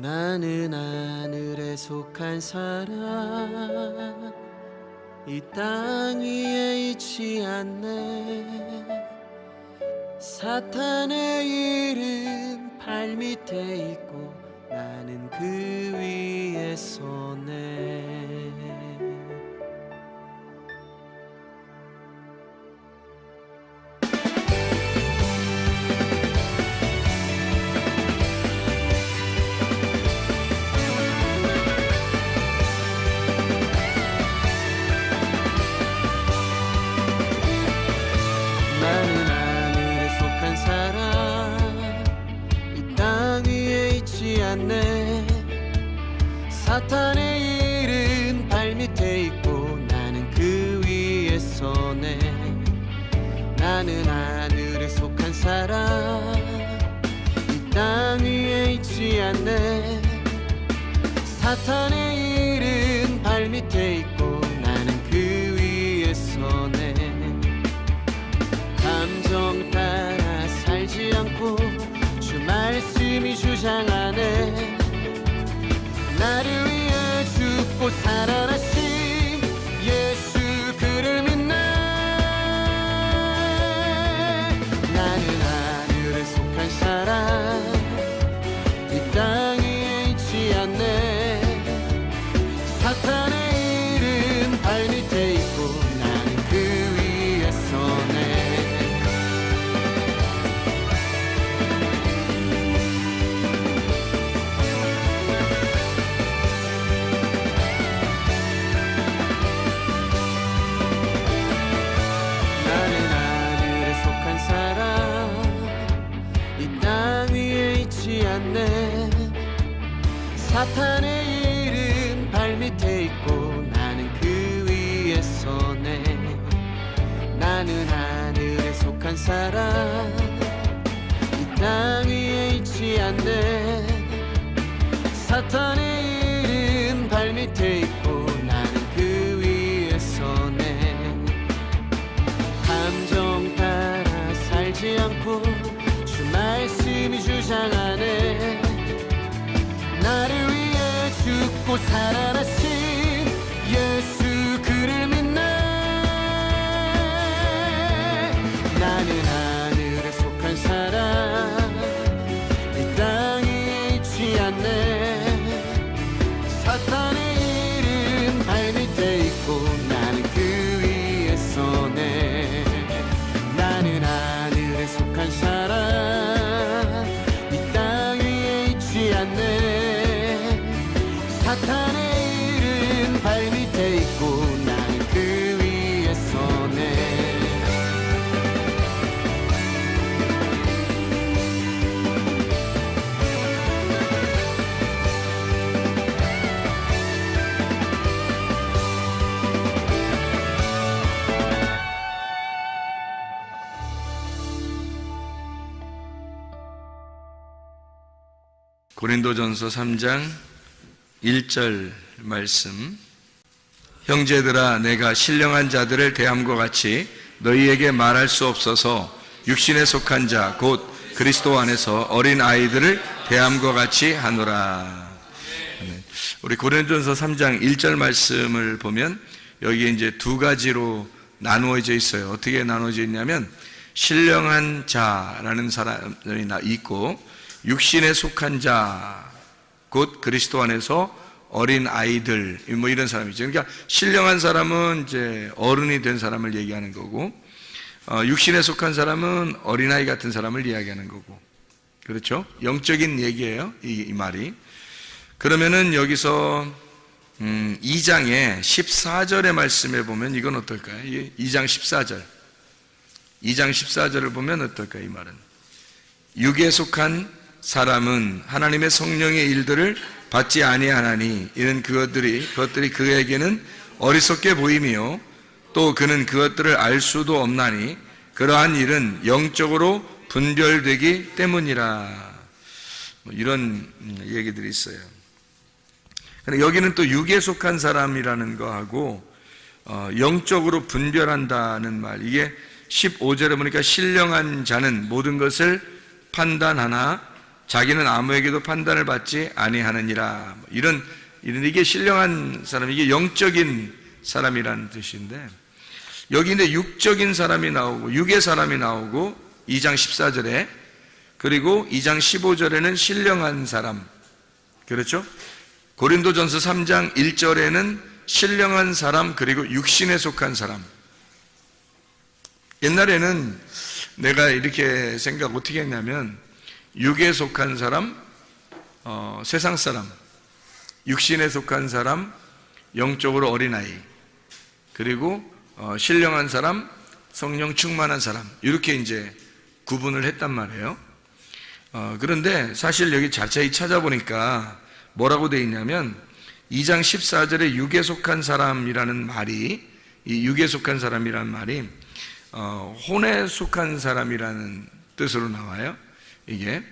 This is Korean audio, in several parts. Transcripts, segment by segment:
나는 하늘에 속한 사람, 이 땅 위에 있지 않네. 사탄의 일은 발밑에 있고 나는 그 위에 서네. 나는 하늘에 속한 사람, 이 땅 위에 있지 않네. 사탄의 일은 발밑에 있고 나는 그 위에 서네. 나는 하늘에 속한 사람, 이 땅 위에 있지 않네. 사탄의 일은 발밑에 있고 나는 그 위에 서네. 감정 따라 살지 않고 주 말씀이 주장하네. 나를 위해 죽고 살아나신 예수 그를 믿네. 나는 하늘에 속한 사람, 이 땅 위에 있지 않네. 사탄의 일은 발밑에 있고 나는 그 위에 서네. 사탄의 일은 발밑에 있고 나는 그 위에 서네. 나는 하늘에 속한 사람, 이 땅 위에 있지 않네. 사탄의 일은 발밑에 있고 나는 그 위에 서네. 감정 따라 살지 않고 주 말씀이 주장하네. 나를 위해 죽고 살아나신 예수 그를 믿네. 나는 하늘에 속한 사람, 이 땅 위에 있지 않네. 사탄의 일은 발밑에 있고 나는 그 위에 서네. 나는 하늘에 속한 사람, 이 땅 위에 있지 않네. 사탄의 일은 발밑에 있고 나는 그 위에 서네. 고린도전서 3장 1절 말씀. 형제들아, 내가 신령한 자들을 대함과 같이 너희에게 말할 수 없어서 육신에 속한 자 곧 그리스도 안에서 어린 아이들을 대함과 같이 하노라. 우리 고린도전서 3장 1절 말씀을 보면 여기에 이제 두 가지로 나누어져 있어요. 어떻게 나누어져 있냐면 신령한 자라는 사람이 있고 육신에 속한 자 곧 그리스도 안에서 어린 아이들, 뭐 이런 사람이죠. 그러니까 신령한 사람은 이제 어른이 된 사람을 얘기하는 거고, 육신에 속한 사람은 어린아이 같은 사람을 이야기하는 거고, 그렇죠? 영적인 얘기예요, 이 말이. 그러면은 여기서 2장의 14절의 말씀에 보면 이건 어떨까요? 2장 14절. 2장 14절을 보면 어떨까요? 이 말은 육에 속한 사람은 하나님의 성령의 일들을 받지 아니하나니 이는 그것들이 그에게는 어리석게 보임이요 또 그는 그것들을 알 수도 없나니 그러한 일은 영적으로 분별되기 때문이라. 이런 얘기들이 있어요. 여기는 또 육에 속한 사람이라는 거하고 영적으로 분별한다는 말, 이게 15절에 보니까 신령한 자는 모든 것을 판단하나 자기는 아무에게도 판단을 받지 아니하느니라. 이게 신령한 사람, 이게 영적인 사람이라는 뜻인데, 여기 이제 육적인 사람이 나오고 육의 사람이 나오고 2장 14절에, 그리고 2장 15절에는 신령한 사람, 그렇죠? 고린도전서 3장 1절에는 신령한 사람, 그리고 육신에 속한 사람. 옛날에는 내가 이렇게 생각 어떻게 했냐면, 육에 속한 사람, 세상 사람, 육신에 속한 사람, 영적으로 어린아이, 그리고 신령한 사람, 성령 충만한 사람, 이렇게 이제 구분을 했단 말이에요. 그런데 사실 여기 자세히 찾아보니까 뭐라고 되어 있냐면, 2장 14절에 육에 속한 사람이라는 말이, 이 육에 속한 사람이라는 말이 혼에 속한 사람이라는 뜻으로 나와요. 이게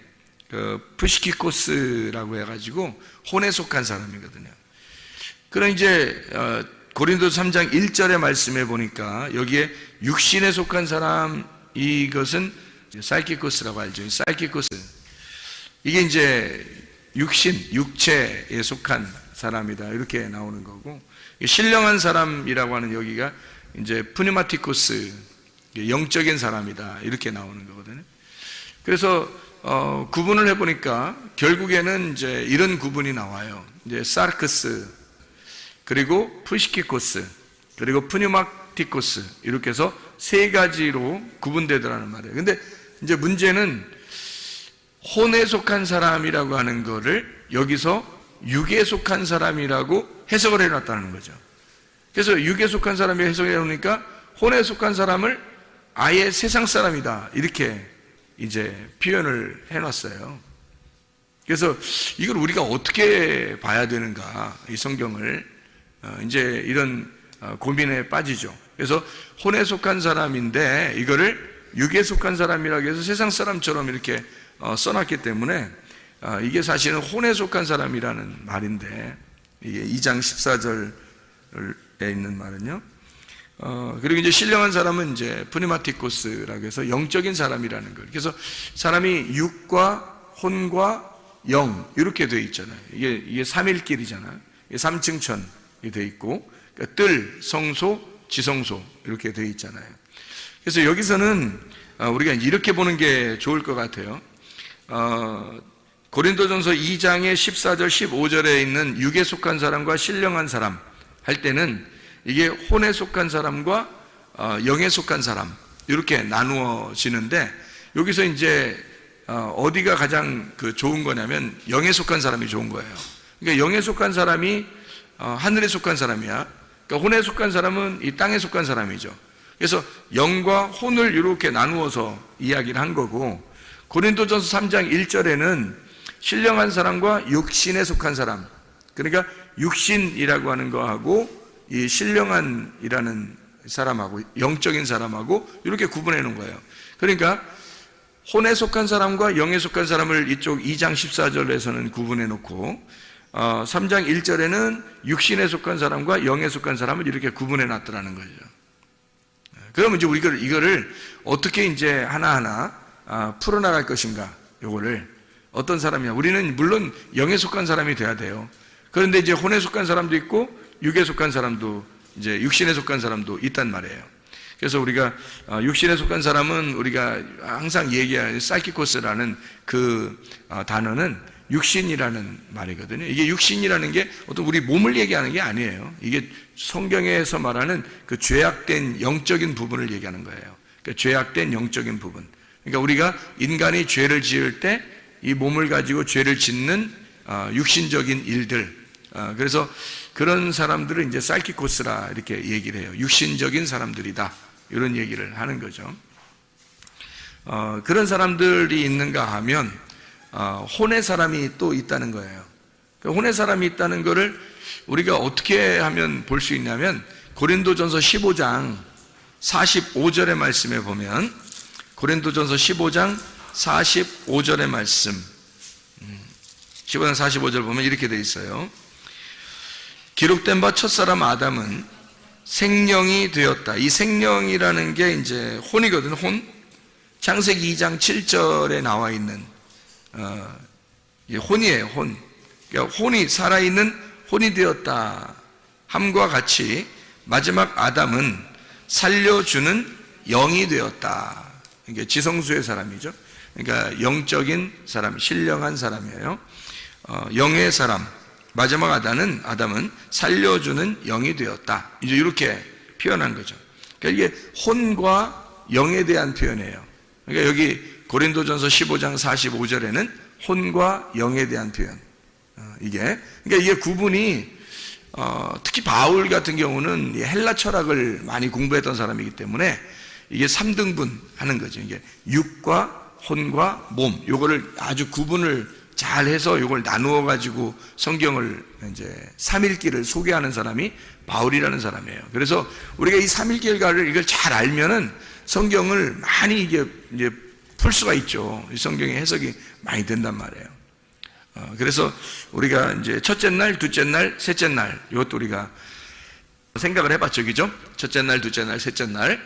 푸시키코스라고 해가지고 혼에 속한 사람이거든요. 그럼 이제 고린도서 3장 1절의 말씀에 보니까 여기에 육신에 속한 사람, 이것은 사이키코스라고 알죠. 사이키코스, 이게 이제 육체에 속한 사람이다, 이렇게 나오는 거고, 신령한 사람이라고 하는 여기가 이제 푸니마티코스, 영적인 사람이다, 이렇게 나오는 거거든요. 그래서 구분을 해보니까 결국에는 이제 이런 구분이 나와요. 이제 사르크스, 그리고 푸시키코스, 그리고 푸니마티코스, 이렇게 해서 세 가지로 구분되더라는 말이에요. 근데 이제 문제는 혼에 속한 사람이라고 하는 거를 여기서 육에 속한 사람이라고 해석을 해놨다는 거죠. 그래서 육에 속한 사람이 해석을 해놓으니까 혼에 속한 사람을 아예 세상 사람이다, 이렇게 이제 표현을 해놨어요. 그래서 이걸 우리가 어떻게 봐야 되는가, 이 성경을, 이제 이런 고민에 빠지죠. 그래서 혼에 속한 사람인데 이거를 육에 속한 사람이라고 해서 세상 사람처럼 이렇게 써놨기 때문에 이게 사실은 혼에 속한 사람이라는 말인데, 이게 2장 14절에 있는 말은요. 그리고 이제 신령한 사람은 이제 푸니마티코스라고 해서 영적인 사람이라는 거예요. 그래서 사람이 육과 혼과 영, 이렇게 되어 있잖아요. 이게 삼일길이잖아요. 이게 삼층천이 되어 있고, 그러니까 뜰, 성소, 지성소, 이렇게 되어 있잖아요. 그래서 여기서는 우리가 이렇게 보는 게 좋을 것 같아요. 고린도전서 2장의 14절, 15절에 있는 육에 속한 사람과 신령한 사람 할 때는 이게 혼에 속한 사람과 영에 속한 사람, 이렇게 나누어지는데, 여기서 이제 어디가 가장 좋은 거냐면 영에 속한 사람이 좋은 거예요. 그러니까 영에 속한 사람이 하늘에 속한 사람이야. 그러니까 혼에 속한 사람은 이 땅에 속한 사람이죠. 그래서 영과 혼을 이렇게 나누어서 이야기를 한 거고, 고린도전서 3장 1절에는 신령한 사람과 육신에 속한 사람, 그러니까 육신이라고 하는 거하고 이 신령한이라는 사람하고 영적인 사람하고 이렇게 구분해 놓은 거예요. 그러니까 혼에 속한 사람과 영에 속한 사람을 이쪽 2장 14절에서는 구분해 놓고 3장 1절에는 육신에 속한 사람과 영에 속한 사람을 이렇게 구분해 놨더라는 거죠. 그러면 이제 우리가 이거를 어떻게 이제 하나하나 풀어나갈 것인가, 요거를 어떤 사람이냐. 우리는 물론 영에 속한 사람이 돼야 돼요. 그런데 이제 혼에 속한 사람도 있고 육에 속한 사람도, 이제 육신에 속한 사람도 있단 말이에요. 그래서 우리가 육신에 속한 사람은 우리가 항상 얘기하는 사이키코스라는 그 단어는 육신이라는 말이거든요. 이게 육신이라는 게 어떤 우리 몸을 얘기하는 게 아니에요. 이게 성경에서 말하는 그 죄악된 영적인 부분을 얘기하는 거예요. 그러니까 죄악된 영적인 부분. 그러니까 우리가 인간이 죄를 지을 때 이 몸을 가지고 죄를 짓는 육신적인 일들, 그래서 그런 사람들을 이제 사이키코스라 이렇게 얘기를 해요. 육신적인 사람들이다, 이런 얘기를 하는 거죠. 그런 사람들이 있는가 하면 혼의 사람이 또 있다는 거예요. 혼의 사람이 있다는 거를 우리가 어떻게 하면 볼 수 있냐면, 고린도전서 15장 45절의 말씀에 보면, 고린도전서 15장 45절의 말씀, 15장 45절 보면 이렇게 되어 있어요. 기록된 바 첫사람 아담은 생령이 되었다. 이 생령이라는 게 이제 혼이거든, 혼. 창세기 2장 7절에 나와 있는 이게 혼이에요, 혼. 그러니까 혼이 살아있는 혼이 되었다 함과 같이 마지막 아담은 살려주는 영이 되었다. 그러니까 지성수의 사람이죠. 그러니까 영적인 사람, 신령한 사람이에요. 영의 사람, 마지막 아담은 살려주는 영이 되었다. 이제 이렇게 표현한 거죠. 그러니까 이게 혼과 영에 대한 표현이에요. 그러니까 여기 고린도전서 15장 45절에는 혼과 영에 대한 표현. 그러니까 이게 구분이 특히 바울 같은 경우는 헬라 철학을 많이 공부했던 사람이기 때문에 이게 3등분 하는 거죠. 이게 육과 혼과 몸, 요거를 아주 구분을 잘 해서 요걸 나누어 가지고 성경을 이제 삼일기를 소개하는 사람이 바울이라는 사람이에요. 그래서 우리가 이 삼일기를 이걸 잘 알면은 성경을 많이 이제 풀 수가 있죠. 이 성경의 해석이 많이 된단 말이에요. 그래서 우리가 이제 첫째 날, 둘째 날, 셋째 날, 이것도 우리가 생각을 해봤죠, 그죠? 첫째 날, 둘째 날, 셋째 날.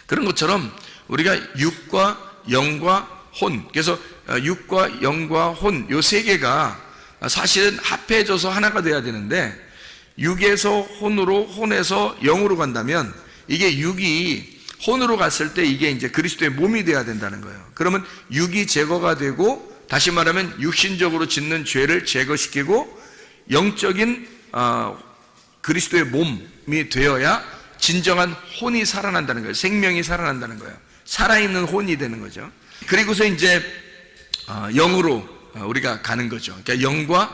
그런 것처럼 우리가 육과 영과 혼, 그래서 육과 영과 혼, 요 세 개가 사실은 합해져서 하나가 돼야 되는데, 육에서 혼으로, 혼에서 영으로 간다면, 이게 육이 혼으로 갔을 때 이게 이제 그리스도의 몸이 돼야 된다는 거예요. 그러면 육이 제거가 되고, 다시 말하면 육신적으로 짓는 죄를 제거시키고 영적인 그리스도의 몸이 되어야 진정한 혼이 살아난다는 거예요. 생명이 살아난다는 거예요. 살아있는 혼이 되는 거죠. 그리고서 이제 영으로 우리가 가는 거죠. 그러니까 영과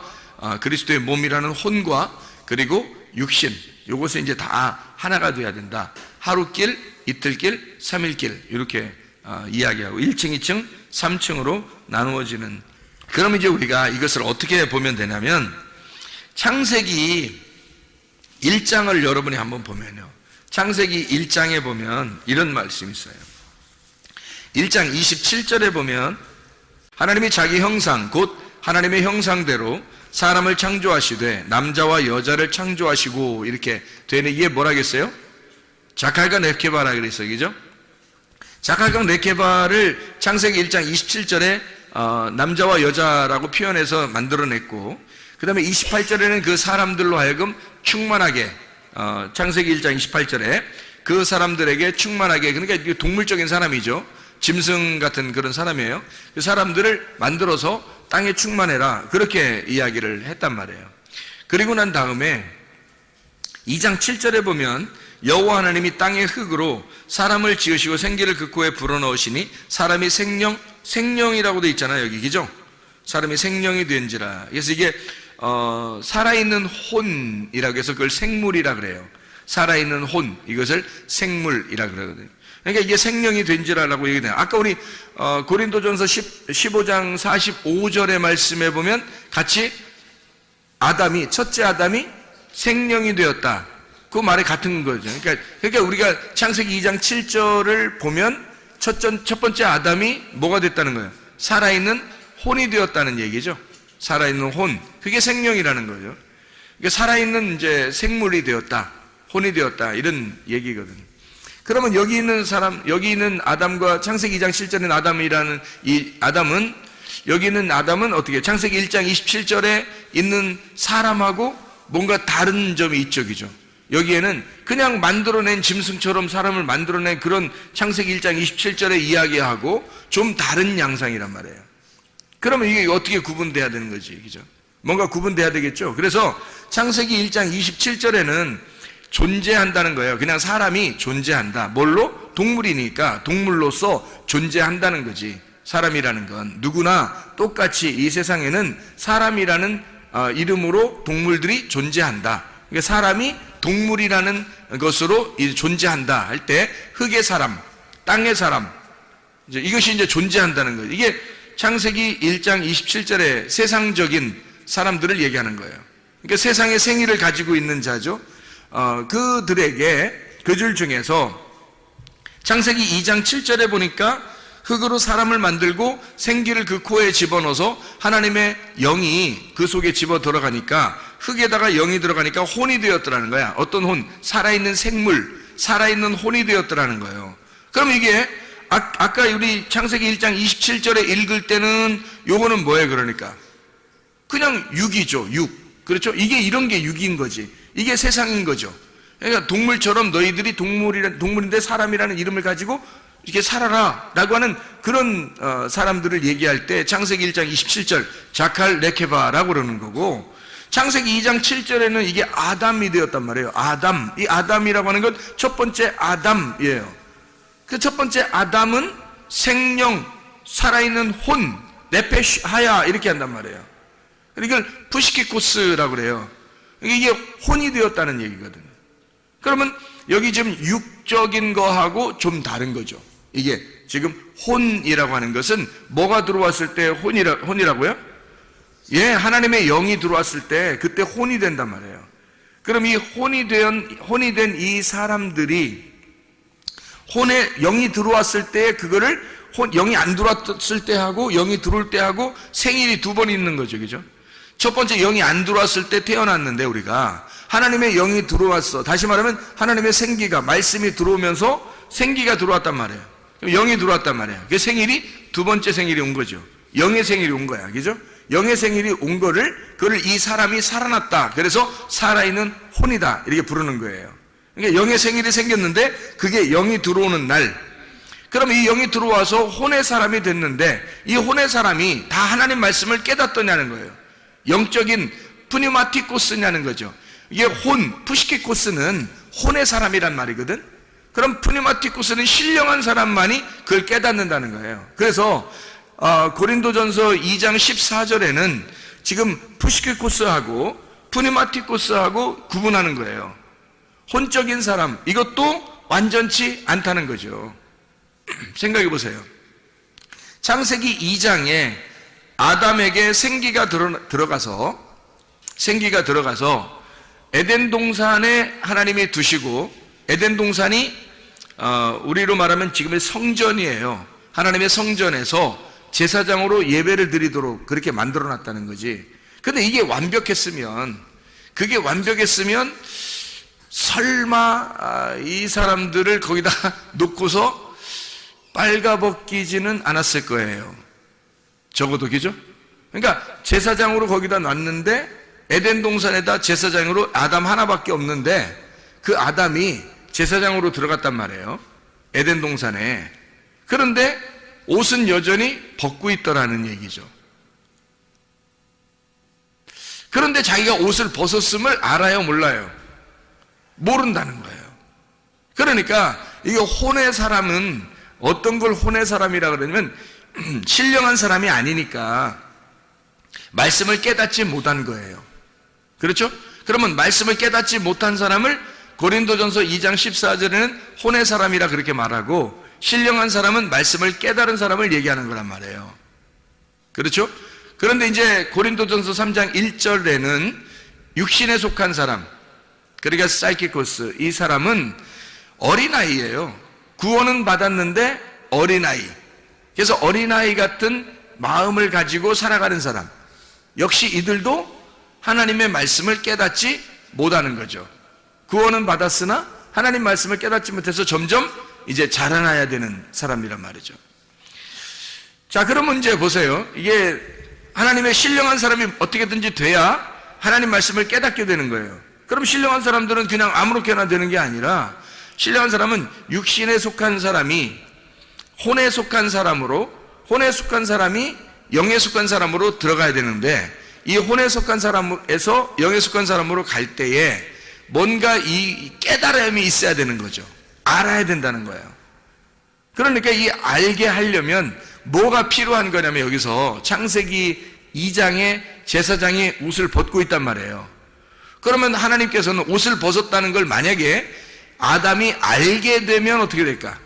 그리스도의 몸이라는 혼과 그리고 육신, 요것을 이제 다 하나가 돼야 된다. 하루길, 이틀길, 3일길 이렇게 이야기하고 1층, 2층, 3층으로 나누어지는. 그럼 이제 우리가 이것을 어떻게 보면 되냐면 창세기 1장을 여러분이 한번 보면요, 창세기 1장에 보면 이런 말씀이 있어요. 1장 27절에 보면 하나님이 자기 형상 곧 하나님의 형상대로 사람을 창조하시되 남자와 여자를 창조하시고 이렇게 되는, 이게 뭐라겠어요? 자칼과 렙케바라 그랬어요, 그죠? 자칼과 렙케바를 창세기 1장 27절에 남자와 여자라고 표현해서 만들어냈고, 그 다음에 28절에는 그 사람들로 하여금 충만하게, 창세기 1장 28절에 그 사람들에게 충만하게, 그러니까 동물적인 사람이죠. 짐승 같은 그런 사람이에요. 그 사람들을 만들어서 땅에 충만해라, 그렇게 이야기를 했단 말이에요. 그리고 난 다음에 2장 7절에 보면 여호와 하나님이 땅의 흙으로 사람을 지으시고 생기를 그 코에 불어넣으시니 사람이 생령이라고 돼 있잖아요, 여기, 그죠? 사람이 생령이 된지라. 그래서 이게 살아있는 혼이라고 해서 그걸 생물이라 그래요. 살아있는 혼, 이것을 생물이라 그러거든요. 그러니까 이게 생령이 된지라라고 얘기해요. 아까 우리 고린도전서 15장 45절의 말씀에 보면 같이 첫째 아담이 생령이 되었다, 그 말이 같은 거죠. 그러니까 우리가 창세기 2장 7절을 보면 첫 번째 아담이 뭐가 됐다는 거예요? 살아있는 혼이 되었다는 얘기죠. 살아있는 혼, 그게 생령이라는 거죠. 그러니까 살아있는 이제 생물이 되었다, 혼이 되었다, 이런 얘기거든요. 그러면 여기 있는 아담과 창세기 2장 7절에 아담이라는 이 아담은, 여기 있는 아담은 어떻게, 창세기 1장 27절에 있는 사람하고 뭔가 다른 점이 있죠, 그죠? 여기에는 그냥 만들어낸 짐승처럼 사람을 만들어낸 그런 창세기 1장 27절의 이야기하고 좀 다른 양상이란 말이에요. 그러면 이게 어떻게 구분돼야 되는 거지, 그죠? 뭔가 구분돼야 되겠죠? 그래서 창세기 1장 27절에는 존재한다는 거예요. 그냥 사람이 존재한다. 뭘로? 동물이니까 동물로서 존재한다는 거지. 사람이라는 건 누구나 똑같이 이 세상에는 사람이라는 이름으로 동물들이 존재한다. 그러니까 사람이 동물이라는 것으로 존재한다 할 때 흙의 사람, 땅의 사람, 이것이 이제 존재한다는 거예요. 이게 창세기 1장 27절에 세상적인 사람들을 얘기하는 거예요. 그러니까 세상의 생의를 가지고 있는 자죠. 그들에게 그 줄 중에서 창세기 2장 7절에 보니까 흙으로 사람을 만들고 생기를 그 코에 집어넣어서 하나님의 영이 그 속에 집어 들어가니까 흙에다가 영이 들어가니까 혼이 되었더라는 거야. 어떤 혼? 살아있는 생물, 살아있는 혼이 되었더라는 거예요. 그럼 이게 아까 우리 창세기 1장 27절에 읽을 때는 요거는 뭐예요? 그러니까 그냥 육이죠. 육. 그렇죠? 이게 이런 게 육인 거지. 이게 세상인 거죠. 그러니까 동물처럼 너희들이 동물인데 사람이라는 이름을 가지고 이렇게 살아라 라고 하는 그런 사람들을 얘기할 때 창세기 1장 27절 자칼 레케바라고 그러는 거고, 창세기 2장 7절에는 이게 아담이 되었단 말이에요. 아담. 이 아담이라고 하는 건 첫 번째 아담이에요. 그 첫 번째 아담은 생명, 살아있는 혼, 네페하야 이렇게 한단 말이에요. 이걸 푸시키코스라고 그래요. 이게 혼이 되었다는 얘기거든요. 그러면 여기 지금 육적인 거하고 좀 다른 거죠. 이게 지금 혼이라고 하는 것은 뭐가 들어왔을 때 혼이라고요? 예, 하나님의 영이 들어왔을 때 그때 혼이 된단 말이에요. 그럼 이 혼이 된 이 사람들이 혼에 영이 들어왔을 때 그거를 영이 안 들어왔을 때 하고 영이 들어올 때 하고 생일이 두 번 있는 거죠. 그죠? 첫 번째 영이 안 들어왔을 때 태어났는데 우리가 하나님의 영이 들어왔어. 다시 말하면 하나님의 생기가, 말씀이 들어오면서 생기가 들어왔단 말이에요. 영이 들어왔단 말이에요. 그 생일이 두 번째 생일이 온 거죠. 영의 생일이 온 거야. 그죠? 영의 생일이 온 그걸 이 사람이 살아났다. 그래서 살아있는 혼이다. 이렇게 부르는 거예요. 그러니까 영의 생일이 생겼는데 그게 영이 들어오는 날. 그럼 이 영이 들어와서 혼의 사람이 됐는데 이 혼의 사람이 다 하나님 말씀을 깨닫더냐는 거예요. 영적인 푸니마티코스냐는 거죠. 이게 푸시키코스는 혼의 사람이란 말이거든. 그럼 푸니마티코스는 신령한 사람만이 그걸 깨닫는다는 거예요. 그래서 고린도전서 2장 14절에는 지금 푸시키코스하고 푸니마티코스하고 구분하는 거예요. 혼적인 사람, 이것도 완전치 않다는 거죠. 생각해 보세요. 창세기 2장에 아담에게 생기가 들어가서 에덴 동산에 하나님이 두시고, 에덴 동산이 우리로 말하면 지금의 성전이에요. 하나님의 성전에서 제사장으로 예배를 드리도록 그렇게 만들어 놨다는 거지. 근데 이게 그게 완벽했으면 설마 이 사람들을 거기다 놓고서 빨가벗기지는 않았을 거예요. 적어도. 그죠? 그러니까 제사장으로 거기다 놨는데 에덴 동산에다 제사장으로 아담 하나밖에 없는데 그 아담이 제사장으로 들어갔단 말이에요. 에덴 동산에. 그런데 옷은 여전히 벗고 있더라는 얘기죠. 그런데 자기가 옷을 벗었음을 알아요, 몰라요? 모른다는 거예요. 그러니까 이게 혼의 사람은 어떤 걸 혼의 사람이라 그러냐면 신령한 사람이 아니니까 말씀을 깨닫지 못한 거예요. 그렇죠? 그러면 말씀을 깨닫지 못한 사람을 고린도전서 2장 14절에는 혼의 사람이라 그렇게 말하고, 신령한 사람은 말씀을 깨달은 사람을 얘기하는 거란 말이에요. 그렇죠? 그런데 이제 고린도전서 3장 1절에는 육신에 속한 사람, 그러니까 사이키코스, 이 사람은 어린아이예요. 구원은 받았는데 어린아이. 그래서 어린아이 같은 마음을 가지고 살아가는 사람, 역시 이들도 하나님의 말씀을 깨닫지 못하는 거죠. 구원은 받았으나 하나님 말씀을 깨닫지 못해서 점점 이제 자라나야 되는 사람이란 말이죠. 자, 그러면 이제 보세요. 이게 하나님의 신령한 사람이 어떻게든지 돼야 하나님 말씀을 깨닫게 되는 거예요. 그럼 신령한 사람들은 그냥 아무렇게나 되는 게 아니라, 신령한 사람은 육신에 속한 사람이 혼에 속한 사람으로, 혼에 속한 사람이 영에 속한 사람으로 들어가야 되는데, 이 혼에 속한 사람에서 영에 속한 사람으로 갈 때에 뭔가 이 깨달음이 있어야 되는 거죠. 알아야 된다는 거예요. 그러니까 이 알게 하려면 뭐가 필요한 거냐면, 여기서 창세기 2장에 제사장이 옷을 벗고 있단 말이에요. 그러면 하나님께서는 옷을 벗었다는 걸 만약에 아담이 알게 되면 어떻게 될까?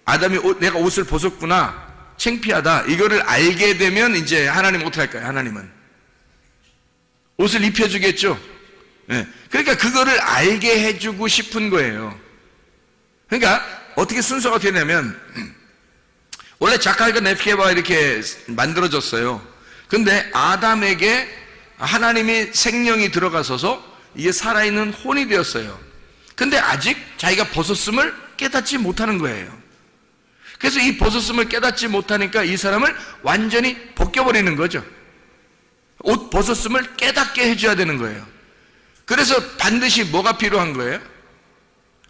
아담이 내가 옷을 벗었구나, 창피하다, 이거를 알게 되면 이제 하나님은 어떻게 할까요? 하나님은 옷을 입혀주겠죠. 네. 그러니까 그거를 알게 해주고 싶은 거예요. 그러니까 어떻게 순서가 되냐면, 원래 자칼과 네피게바 이렇게 만들어졌어요. 근데 아담에게 하나님이 생명이 들어가서서 이게 살아있는 혼이 되었어요. 근데 아직 자기가 벗었음을 깨닫지 못하는 거예요. 그래서 이 벗었음을 깨닫지 못하니까 이 사람을 완전히 벗겨버리는 거죠. 옷 벗었음을 깨닫게 해줘야 되는 거예요. 그래서 반드시 뭐가 필요한 거예요?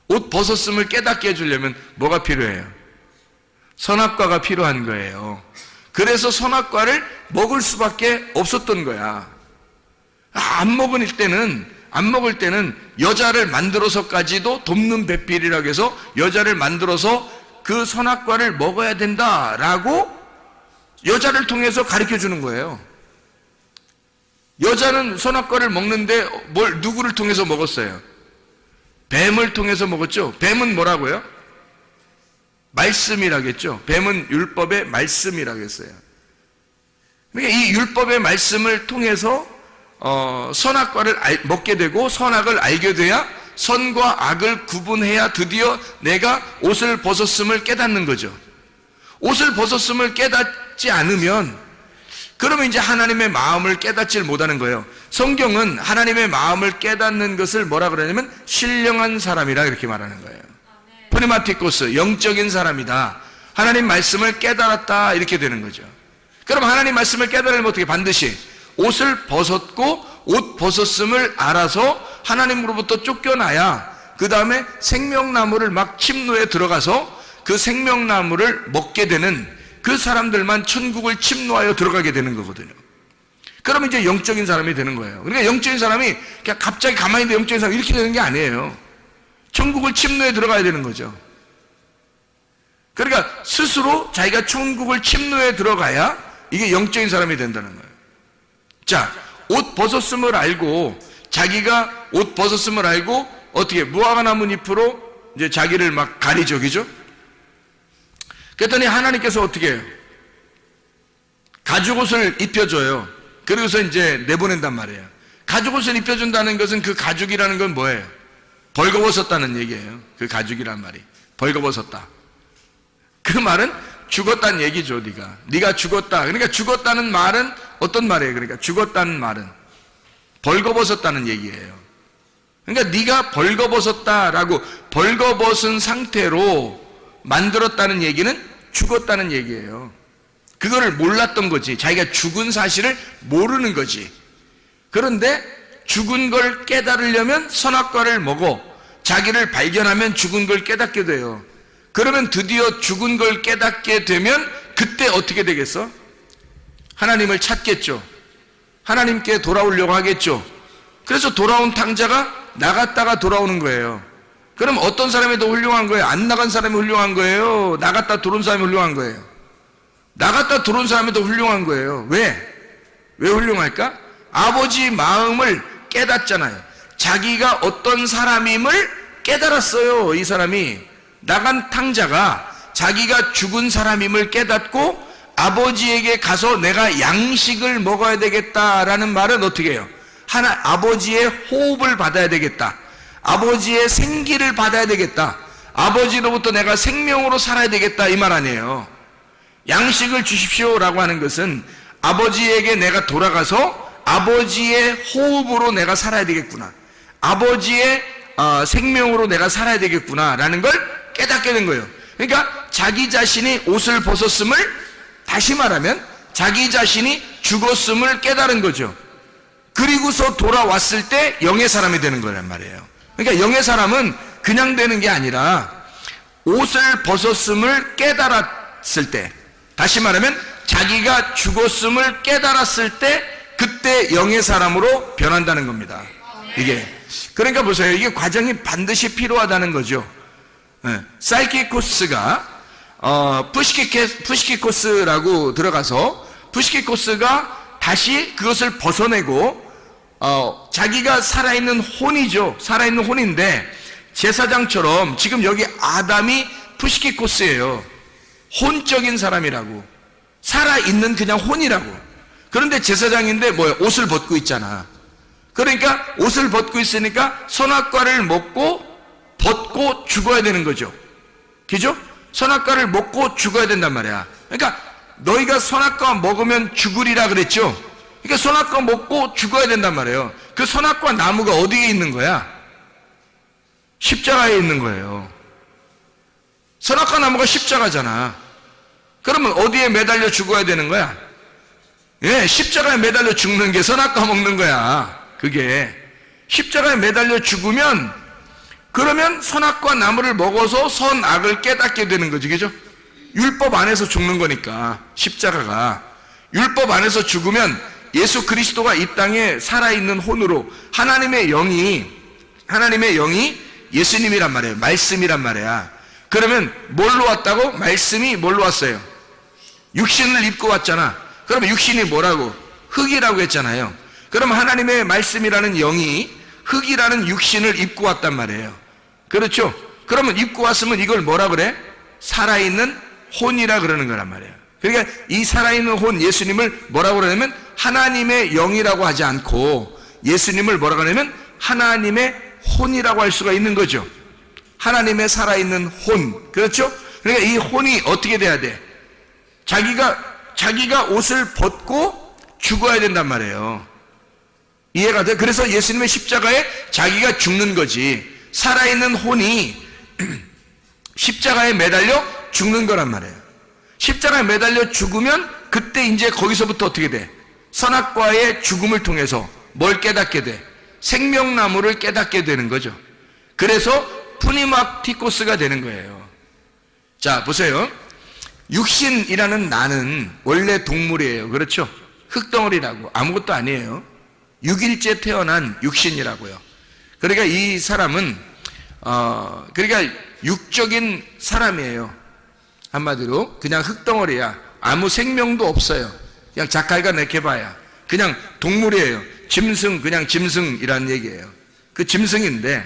옷 벗었음을 깨닫게 해주려면 뭐가 필요해요? 선악과가 필요한 거예요. 그래서 선악과를 먹을 수밖에 없었던 거야. 안 먹을 때는 여자를 만들어서까지도 돕는 배필이라고 해서 여자를 만들어서 그 선악과를 먹어야 된다라고 여자를 통해서 가르쳐 주는 거예요. 여자는 선악과를 먹는데 누구를 통해서 먹었어요? 뱀을 통해서 먹었죠. 뱀은 뭐라고요? 말씀이라겠죠. 뱀은 율법의 말씀이라고 했어요. 그러니까 이 율법의 말씀을 통해서 선악과를 먹게 되고 선악을 알게 돼야 선과 악을 구분해야 드디어 내가 옷을 벗었음을 깨닫는 거죠. 옷을 벗었음을 깨닫지 않으면 그러면 이제 하나님의 마음을 깨닫질 못하는 거예요. 성경은 하나님의 마음을 깨닫는 것을 뭐라 그러냐면 신령한 사람이라 이렇게 말하는 거예요. 프리마티코스, 영적인 사람이다. 하나님 말씀을 깨달았다 이렇게 되는 거죠. 그럼 하나님 말씀을 깨달으면 어떻게? 반드시 옷을 벗었고 옷 벗었음을 알아서 하나님으로부터 쫓겨나야 그 다음에 생명나무를 막 침노에 들어가서 그 생명나무를 먹게 되는 그 사람들만 천국을 침노하여 들어가게 되는 거거든요. 그러면 이제 영적인 사람이 되는 거예요. 그러니까 영적인 사람이 그냥 갑자기 가만히 있는 영적인 사람이 이렇게 되는 게 아니에요. 천국을 침노에 들어가야 되는 거죠. 그러니까 스스로 자기가 천국을 침노에 들어가야 이게 영적인 사람이 된다는 거예요. 자, 옷 벗었음을 알고 자기가 옷 벗었음을 알고 어떻게 무화과나무 잎으로 이제 자기를 막 가리죠, 그죠? 그랬더니 하나님께서 어떻게 해요? 가죽옷을 입혀줘요. 그러고서 이제 내보낸단 말이에요. 가죽옷을 입혀준다는 것은 그 가죽이라는 건 뭐예요? 벌거벗었다는 얘기예요. 그 가죽이란 말이 벌거벗었다. 그 말은 죽었다는 얘기죠. 네가 죽었다. 그러니까 죽었다는 말은 어떤 말이에요? 그러니까 죽었다는 말은 벌거벗었다는 얘기예요. 그러니까 네가 벌거벗었다라고 벌거벗은 상태로 만들었다는 얘기는 죽었다는 얘기예요. 그거를 몰랐던 거지. 자기가 죽은 사실을 모르는 거지. 그런데 죽은 걸 깨달으려면 선악과를 먹어 자기를 발견하면 죽은 걸 깨닫게 돼요. 그러면 드디어 죽은 걸 깨닫게 되면 그때 어떻게 되겠어? 하나님을 찾겠죠. 하나님께 돌아오려고 하겠죠. 그래서 돌아온 탕자가 나갔다가 돌아오는 거예요. 그럼 어떤 사람이 더 훌륭한 거예요? 안 나간 사람이 훌륭한 거예요? 나갔다 들어온 사람이 훌륭한 거예요? 나갔다 들어온 사람이 더 훌륭한 거예요. 왜 훌륭할까? 아버지 마음을 깨닫잖아요. 자기가 어떤 사람임을 깨달았어요. 이 사람이 나간 탕자가 자기가 죽은 사람임을 깨닫고 아버지에게 가서 내가 양식을 먹어야 되겠다라는 말은 어떻게 해요? 아버지의 호흡을 받아야 되겠다. 아버지의 생기를 받아야 되겠다. 아버지로부터 내가 생명으로 살아야 되겠다 이 말 아니에요. 양식을 주십시오라고 하는 것은 아버지에게 내가 돌아가서 아버지의 호흡으로 내가 살아야 되겠구나. 아버지의 생명으로 내가 살아야 되겠구나 라는 걸 깨닫게 된 거예요. 그러니까 자기 자신이 옷을 벗었음을, 다시 말하면 자기 자신이 죽었음을 깨달은 거죠. 그리고서 돌아왔을 때 영의 사람이 되는 거란 말이에요. 그러니까 영의 사람은 그냥 되는 게 아니라 옷을 벗었음을 깨달았을 때, 다시 말하면 자기가 죽었음을 깨달았을 때 그때 영의 사람으로 변한다는 겁니다. 이게 그러니까 보세요. 이게 과정이 반드시 필요하다는 거죠. 사이키코스가 푸시키코스라고 들어가서 푸시키코스가 다시 그것을 벗어내고 자기가 살아있는 혼이죠. 살아있는 혼인데 제사장처럼 지금 여기 아담이 푸시키코스예요. 혼적인 사람이라고, 살아있는 그냥 혼이라고. 그런데 제사장인데 뭐야? 옷을 벗고 있잖아. 그러니까 옷을 벗고 있으니까 선악과를 벗고 죽어야 되는 거죠. 그죠? 선악과를 먹고 죽어야 된단 말이야. 그러니까 너희가 선악과 먹으면 죽으리라 그랬죠. 그러니까 선악과 먹고 죽어야 된단 말이에요. 그 선악과 나무가 어디에 있는 거야? 십자가에 있는 거예요. 선악과 나무가 십자가잖아. 그러면 어디에 매달려 죽어야 되는 거야? 예, 십자가에 매달려 죽는 게 선악과 먹는 거야. 그게 십자가에 매달려 죽으면 그러면 선악과 나무를 먹어서 선악을 깨닫게 되는 거지, 그죠? 율법 안에서 죽는 거니까 십자가가 율법 안에서 죽으면 예수 그리스도가 이 땅에 살아있는 혼으로 하나님의 영이 예수님이란 말이에요. 말씀이란 말이야. 그러면 뭘로 왔다고? 말씀이 뭘로 왔어요? 육신을 입고 왔잖아. 그러면 육신이 뭐라고? 흙이라고 했잖아요. 그러면 하나님의 말씀이라는 영이 흙이라는 육신을 입고 왔단 말이에요. 그렇죠? 그러면 입고 왔으면 이걸 뭐라 그래? 살아있는 혼이라 그러는 거란 말이에요. 그러니까 이 살아있는 혼 예수님을 뭐라고 그러냐면 하나님의 영이라고 하지 않고 예수님을 뭐라고 하냐면 하나님의 혼이라고 할 수가 있는 거죠. 하나님의 살아있는 혼. 그렇죠? 그러니까 이 혼이 어떻게 돼야 돼? 자기가 옷을 벗고 죽어야 된단 말이에요. 이해가 돼? 그래서 예수님의 십자가에 자기가 죽는 거지. 살아있는 혼이 십자가에 매달려 죽는 거란 말이에요. 십자가에 매달려 죽으면 그때 이제 거기서부터 어떻게 돼? 선악과의 죽음을 통해서 뭘 깨닫게 돼? 생명나무를 깨닫게 되는 거죠. 그래서 푸니마티코스가 되는 거예요. 자, 보세요. 육신이라는 나는 원래 동물이에요. 그렇죠? 흙덩어리라고. 아무것도 아니에요. 6일째 태어난 육신이라고요. 그러니까 이 사람은 그러니까 육적인 사람이에요. 한마디로 그냥 흙덩어리야. 아무 생명도 없어요. 그냥 자칼과 네케바야. 그냥 동물이에요. 짐승, 그냥 짐승이라는 얘기예요. 그 짐승인데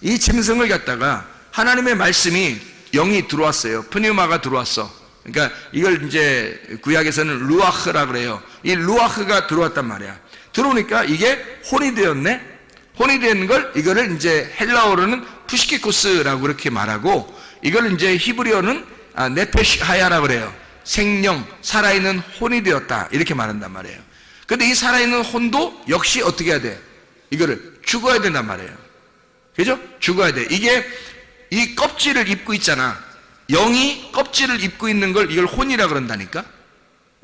이 짐승을 갖다가 하나님의 말씀이 영이 들어왔어요. 푸니마가 들어왔어. 그러니까 이걸 이제 구약에서는 루아흐라 그래요. 이 루아흐가 들어왔단 말이야. 들어오니까 이게 혼이 되었네. 혼이 된 걸 이거를 이제 헬라어로는 푸시키코스라고 그렇게 말하고 이걸 이제 히브리어는 네페시하야라 그래요. 생명, 살아있는 혼이 되었다 이렇게 말한단 말이에요. 근데 이 살아있는 혼도 역시 어떻게 해야 돼? 이거를 죽어야 된단 말이에요. 그죠? 죽어야 돼. 이게 이 껍질을 입고 있잖아. 영이 껍질을 입고 있는 걸 이걸 혼이라 그런다니까.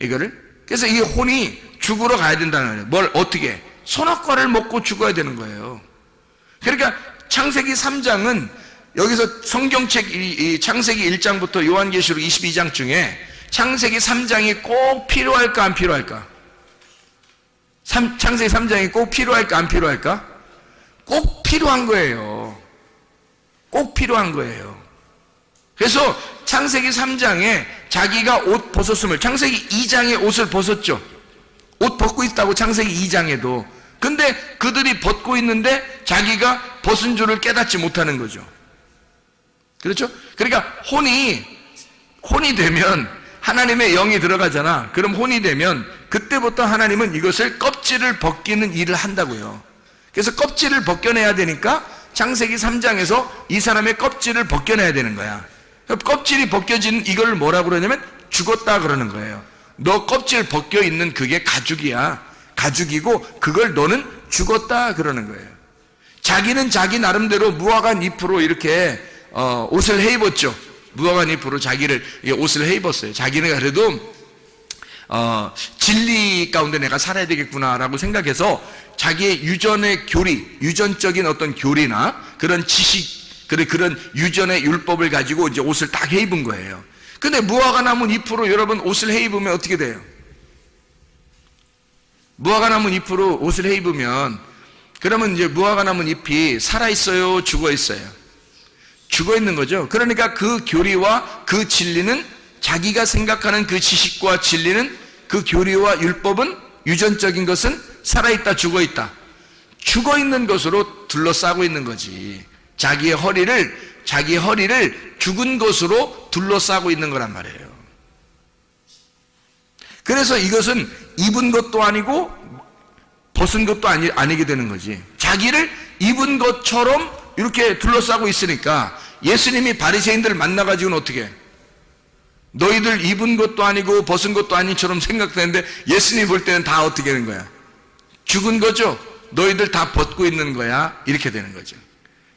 이거를. 그래서 이 혼이 죽으러 가야 된다는 거예요. 뭘 어떻게? 선악과를 먹고 죽어야 되는 거예요. 그러니까 창세기 3장은 여기서 성경책 이 창세기 1장부터 요한계시록 22장 중에 창세기 3장이 꼭 필요할까 안 필요할까? 창세기 3장이 꼭 필요할까 안 필요할까? 꼭 필요한 거예요. 꼭 필요한 거예요. 그래서 창세기 3장에 자기가 옷 벗었음을 창세기 2장에 옷을 벗었죠. 옷 벗고 있다고 창세기 2장에도. 근데 그들이 벗고 있는데 자기가 벗은 줄을 깨닫지 못하는 거죠. 그렇죠? 그러니까 혼이 되면 하나님의 영이 들어가잖아. 그럼 혼이 되면 그때부터 하나님은 이것을 껍질을 벗기는 일을 한다고요. 그래서 껍질을 벗겨내야 되니까 창세기 3장에서 이 사람의 껍질을 벗겨내야 되는 거야. 껍질이 벗겨진 이걸 뭐라고 그러냐면 죽었다 그러는 거예요. 너 껍질 벗겨 있는 그게 가죽이야. 가죽이고 그걸 너는 죽었다 그러는 거예요. 자기는 자기 나름대로 무화과 잎으로 이렇게 옷을 해 입었죠. 무화과 잎으로 자기를 옷을 해 입었어요. 자기는 그래도 진리 가운데 내가 살아야 되겠구나라고 생각해서 자기의 유전의 교리, 유전적인 어떤 교리나 그런 지식, 그런 유전의 율법을 가지고 이제 옷을 딱 해 입은 거예요. 근데 무화과 나무 잎으로 여러분 옷을 해 입으면 어떻게 돼요? 무화과 나무 잎으로 옷을 해 입으면 그러면 이제 무화과 나무 잎이 살아 있어요, 죽어 있어요? 죽어 있는 거죠. 그러니까 그 교리와 그 진리는 자기가 생각하는 그 지식과 진리는 그 교리와 율법은 유전적인 것은 살아있다, 죽어 있다. 죽어 있는 것으로 둘러싸고 있는 거지. 자기의 허리를 죽은 것으로 둘러싸고 있는 거란 말이에요. 그래서 이것은 입은 것도 아니고 벗은 것도 아니게 되는 거지. 자기를 입은 것처럼 이렇게 둘러싸고 있으니까 예수님이 바리새인들을 만나가지고는 어떻게 해? 너희들 입은 것도 아니고 벗은 것도 아닌처럼 생각되는데 예수님이 볼 때는 다 어떻게 되는 거야? 죽은 거죠? 너희들 다 벗고 있는 거야? 이렇게 되는 거죠.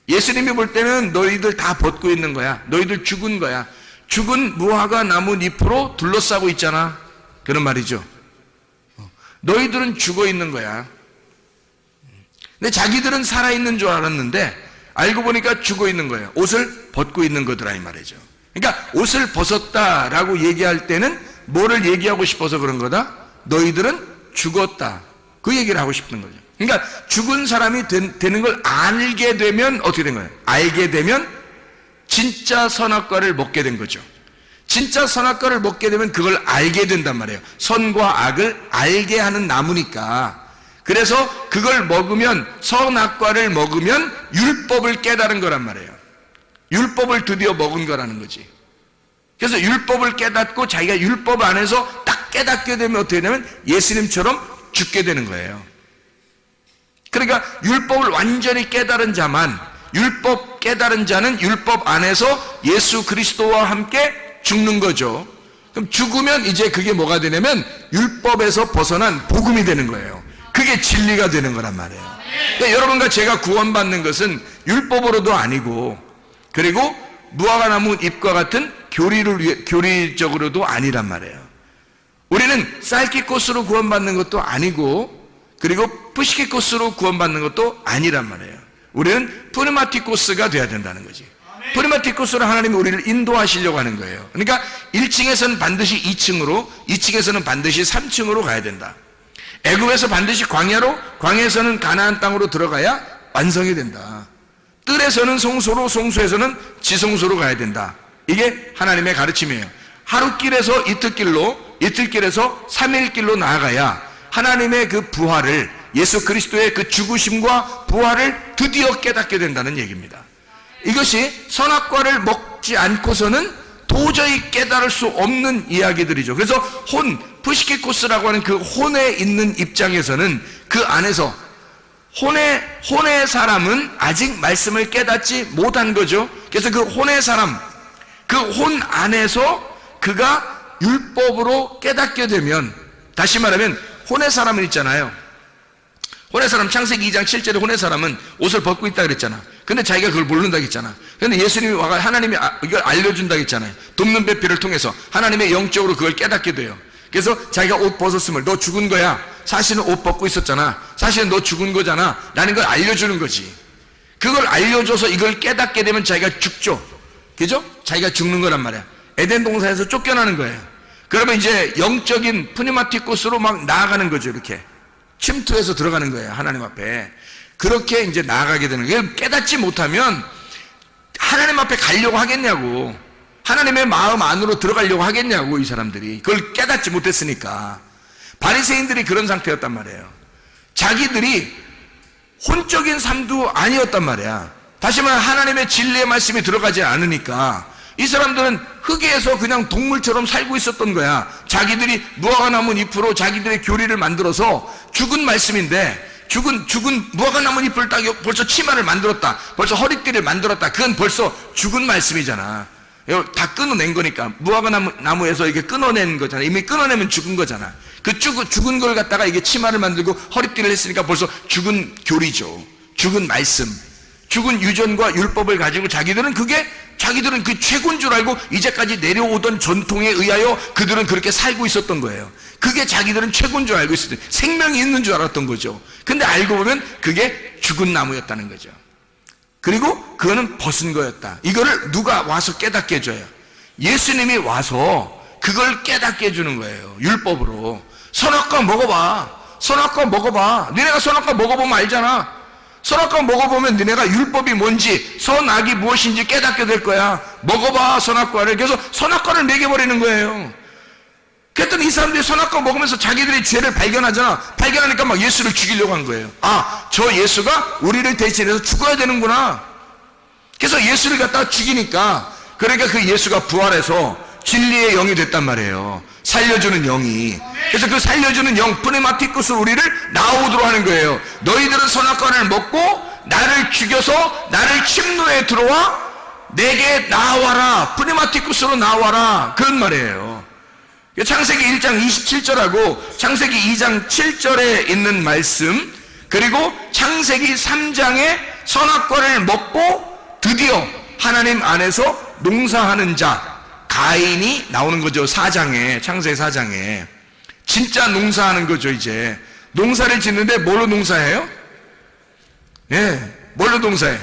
예수님이 볼 때는 너희들 다 벗고 있는 거야. 너희들 죽은 거야. 죽은 무화과 나무 잎으로 둘러싸고 있잖아. 그런 말이죠. 너희들은 죽어 있는 거야. 근데 자기들은 살아있는 줄 알았는데 알고 보니까 죽어 있는 거예요. 옷을 벗고 있는 거더라 이 말이죠. 그러니까 옷을 벗었다라고 얘기할 때는 뭐를 얘기하고 싶어서 그런 거다? 너희들은 죽었다. 그 얘기를 하고 싶은 거죠. 그러니까 죽은 사람이 되는 걸 알게 되면 어떻게 된 거예요? 알게 되면 진짜 선악과를 먹게 된 거죠. 진짜 선악과를 먹게 되면 그걸 알게 된단 말이에요. 선과 악을 알게 하는 나무니까. 그래서 그걸 먹으면, 선악과를 먹으면 율법을 깨달은 거란 말이에요. 율법을 드디어 먹은 거라는 거지. 그래서 율법을 깨닫고 자기가 율법 안에서 딱 깨닫게 되면 어떻게 되냐면 예수님처럼 죽게 되는 거예요. 그러니까 율법을 완전히 깨달은 자만, 율법 깨달은 자는 율법 안에서 예수 그리스도와 함께 죽는 거죠. 그럼 죽으면 이제 그게 뭐가 되냐면 율법에서 벗어난 복음이 되는 거예요. 그게 진리가 되는 거란 말이에요. 그러니까 여러분과 제가 구원받는 것은 율법으로도 아니고, 그리고 무화과나무 잎과 같은 교리적으로도 아니란 말이에요. 우리는 쌀기꽃으로 구원받는 것도 아니고, 그리고 푸시키코스로 구원받는 것도 아니란 말이에요. 우리는 프리마티코스가 돼야 된다는 거지. 프리마티코스로 하나님이 우리를 인도하시려고 하는 거예요. 그러니까 1층에서는 반드시 2층으로, 2층에서는 반드시 3층으로 가야 된다. 애굽에서 반드시 광야로, 광야에서는 가나안 땅으로 들어가야 완성이 된다. 뜰에서는 송소로, 송소에서는 지송소로 가야 된다. 이게 하나님의 가르침이에요. 하루길에서 이틀길로, 이틀길에서 3일길로 나아가야 하나님의 그 부활을, 예수 그리스도의 그 죽으심과 부활을 드디어 깨닫게 된다는 얘기입니다. 이것이 선악과를 먹지 않고서는 도저히 깨달을 수 없는 이야기들이죠. 그래서 푸시키코스라고 하는 그 혼에 있는 입장에서는 그 안에서 혼의 사람은 아직 말씀을 깨닫지 못한 거죠. 그래서 그 혼의 사람, 그 혼 안에서 그가 율법으로 깨닫게 되면, 다시 말하면 혼의 사람은 있잖아요. 혼의 사람, 창세기 2장 7절에 혼의 사람은 옷을 벗고 있다 그랬잖아. 근데 자기가 그걸 모른다 했잖아. 근데 예수님이 와가 하나님이 이걸 알려준다 했잖아요. 돕는 배필을 통해서 하나님의 영적으로 그걸 깨닫게 돼요. 그래서 자기가 옷 벗었음을, 너 죽은 거야. 사실은 옷 벗고 있었잖아. 사실은 너 죽은 거잖아. 라는 걸 알려주는 거지. 그걸 알려줘서 이걸 깨닫게 되면 자기가 죽죠. 그죠? 자기가 죽는 거란 말이야. 에덴 동산에서 쫓겨나는 거예요. 그러면 이제 영적인 프니마티코스로 막 나아가는 거죠. 이렇게 침투해서 들어가는 거예요. 하나님 앞에. 그렇게 이제 나아가게 되는 거예요. 깨닫지 못하면 하나님 앞에 가려고 하겠냐고, 하나님의 마음 안으로 들어가려고 하겠냐고. 이 사람들이 그걸 깨닫지 못했으니까. 바리새인들이 그런 상태였단 말이에요. 자기들이 혼적인 삶도 아니었단 말이야. 다시 말해 하나님의 진리의 말씀이 들어가지 않으니까 이 사람들은 흙에서 그냥 동물처럼 살고 있었던 거야. 자기들이 무화과나무 잎으로 자기들의 교리를 만들어서, 죽은 말씀인데 죽은 무화과나무 잎을 딱 벌써 치마를 만들었다, 벌써 허리띠를 만들었다. 그건 벌써 죽은 말씀이잖아. 다 끊어낸 거니까. 무화과나무에서 이게 끊어낸 거잖아. 이미 끊어내면 죽은 거잖아. 그 죽은 걸 갖다가 이게 치마를 만들고 허리띠를 했으니까 벌써 죽은 교리죠. 죽은 말씀, 죽은 유전과 율법을 가지고 자기들은 그 최고인 줄 알고 이제까지 내려오던 전통에 의하여 그들은 그렇게 살고 있었던 거예요. 그게 자기들은 최고인 줄 알고 있었어요. 생명이 있는 줄 알았던 거죠. 근데 알고 보면 그게 죽은 나무였다는 거죠. 그리고 그거는 벗은 거였다. 이거를 누가 와서 깨닫게 해줘요? 예수님이 와서 그걸 깨닫게 해주는 거예요. 율법으로. 선악과 먹어봐. 선악과 먹어봐. 너네가 선악과 먹어보면 알잖아. 선악과 먹어보면 너네가 율법이 뭔지, 선악이 무엇인지 깨닫게 될 거야. 먹어봐, 선악과를. 그래서 선악과를 먹여버리는 거예요. 그랬더니 이 사람들이 선악과 먹으면서 자기들의 죄를 발견하잖아. 발견하니까 막 예수를 죽이려고 한 거예요. 아, 저 예수가 우리를 대신해서 죽어야 되는구나. 그래서 예수를 갖다가 죽이니까, 그러니까 그 예수가 부활해서 진리의 영이 됐단 말이에요. 살려주는 영이. 그래서 그 살려주는 영, 프네마티쿠스로 우리를 나오도록 하는 거예요. 너희들은 선악과를 먹고 나를 죽여서 나를 침노에 들어와 내게 나와라. 프네마티쿠스로 나와라. 그런 말이에요. 창세기 1장 27절하고 창세기 2장 7절에 있는 말씀, 그리고 창세기 3장에 선악과를 먹고 드디어 하나님 안에서 농사하는 자, 가인이 나오는 거죠. 4장에, 창세기 4장에. 진짜 농사하는 거죠. 이제 농사를 짓는데 뭘로 농사해요? 뭘로 농사해?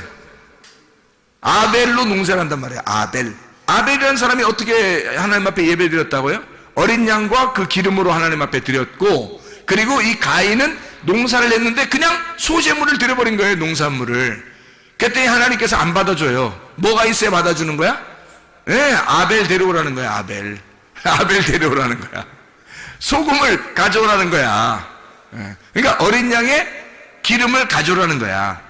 아벨로 농사를 한단 말이에요. 아벨이라는 사람이 어떻게 하나님 앞에 예배 드렸다고요? 어린 양과 그 기름으로 하나님 앞에 드렸고, 그리고 이 가인은 농사를 했는데 그냥 소재물을 드려버린 거예요. 농산물을. 그랬더니 하나님께서 안 받아줘요. 뭐가 있어야 받아주는 거야? 아벨 데려오라는 거야. 아벨 데려오라는 거야. 소금을 가져오라는 거야. 그러니까 어린 양의 기름을 가져오라는 거야.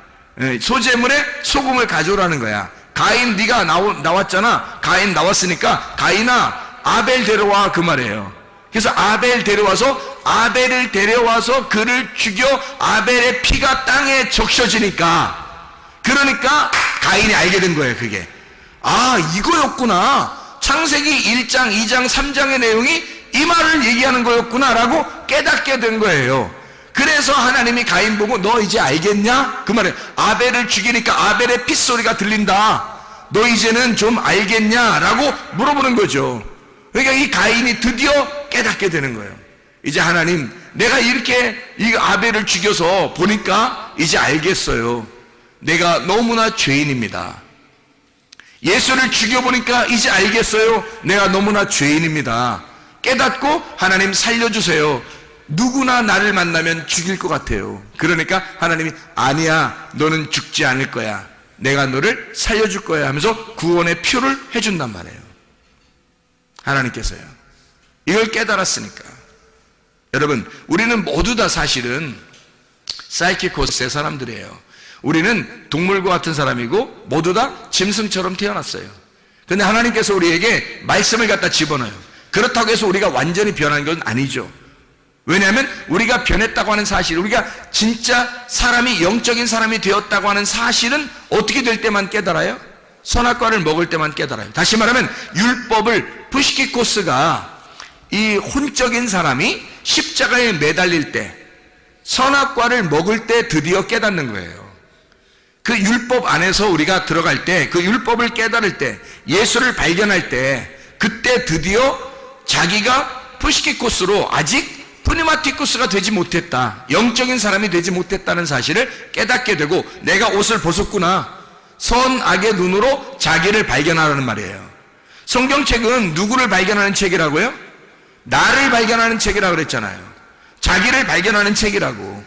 소재물에 소금을 가져오라는 거야. 가인 네가 나왔잖아. 가인 나왔으니까 가인아 아벨 데려와, 그 말이에요. 그래서 아벨 아벨을 데려와서 그를 죽여 아벨의 피가 땅에 적셔지니까, 그러니까 가인이 알게 된 거예요. 그게 이거였구나. 창세기 1장, 2장, 3장의 내용이 이 말을 얘기하는 거였구나 라고 깨닫게 된 거예요. 그래서 하나님이 가인 보고 너 이제 알겠냐? 그 말에 아벨을 죽이니까 아벨의 핏소리가 들린다. 너 이제는 좀 알겠냐? 라고 물어보는 거죠. 그러니까 이 가인이 드디어 깨닫게 되는 거예요. 이제 하나님, 내가 이렇게 이 아벨을 죽여서 보니까 이제 알겠어요. 내가 너무나 죄인입니다. 예수를 죽여보니까 이제 알겠어요. 내가 너무나 죄인입니다. 깨닫고 하나님 살려주세요. 누구나 나를 만나면 죽일 것 같아요. 그러니까 하나님이 아니야, 너는 죽지 않을 거야. 내가 너를 살려줄 거야 하면서 구원의 표를 해준단 말이에요. 하나님께서요. 이걸 깨달았으니까. 여러분, 우리는 모두 다 사실은 사이키코스의 사람들이에요. 우리는 동물과 같은 사람이고 모두 다 짐승처럼 태어났어요. 그런데 하나님께서 우리에게 말씀을 갖다 집어넣어요. 그렇다고 해서 우리가 완전히 변한 건 아니죠. 왜냐하면 우리가 변했다고 하는 사실, 우리가 진짜 사람이 영적인 사람이 되었다고 하는 사실은 어떻게 될 때만 깨달아요? 선악과를 먹을 때만 깨달아요. 다시 말하면 율법을, 푸시키코스가 이 혼적인 사람이 십자가에 매달릴 때, 선악과를 먹을 때 드디어 깨닫는 거예요. 그 율법 안에서 우리가 들어갈 때, 그 율법을 깨달을 때, 예수를 발견할 때, 그때 드디어 자기가 푸시키코스로 아직 푸니마티쿠스가 되지 못했다, 영적인 사람이 되지 못했다는 사실을 깨닫게 되고, 내가 옷을 벗었구나, 선악의 눈으로 자기를 발견하라는 말이에요. 성경책은 누구를 발견하는 책이라고요? 나를 발견하는 책이라고 그랬잖아요. 자기를 발견하는 책이라고.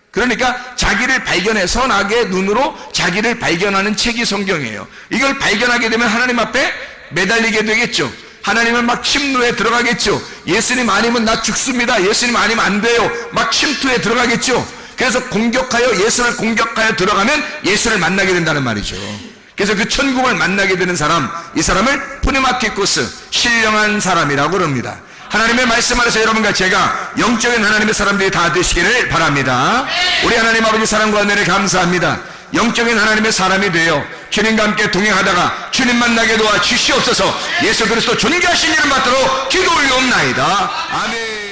그러니까 자기를 발견해, 선악의 눈으로 자기를 발견하는 책이 성경이에요. 이걸 발견하게 되면 하나님 앞에 매달리게 되겠죠. 하나님은 막 침노에 들어가겠죠. 예수님 아니면 나 죽습니다, 예수님 아니면 안 돼요, 막 침투에 들어가겠죠. 그래서 예수를 공격하여 들어가면 예수를 만나게 된다는 말이죠. 그래서 그 천국을 만나게 되는 사람, 이 사람을 푸니마티쿠스, 신령한 사람이라고 그럽니다. 하나님의 말씀 안에서 여러분과 제가 영적인 하나님의 사람들이 다 되시기를 바랍니다. 우리 하나님 아버지 사랑과 은혜를 감사합니다. 영적인 하나님의 사람이 되어 주님과 함께 동행하다가 주님 만나게 도와 주시옵소서. 예수 그리스도 존귀하신 이름 받도록 기도 올려옵나이다. 아멘.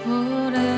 오래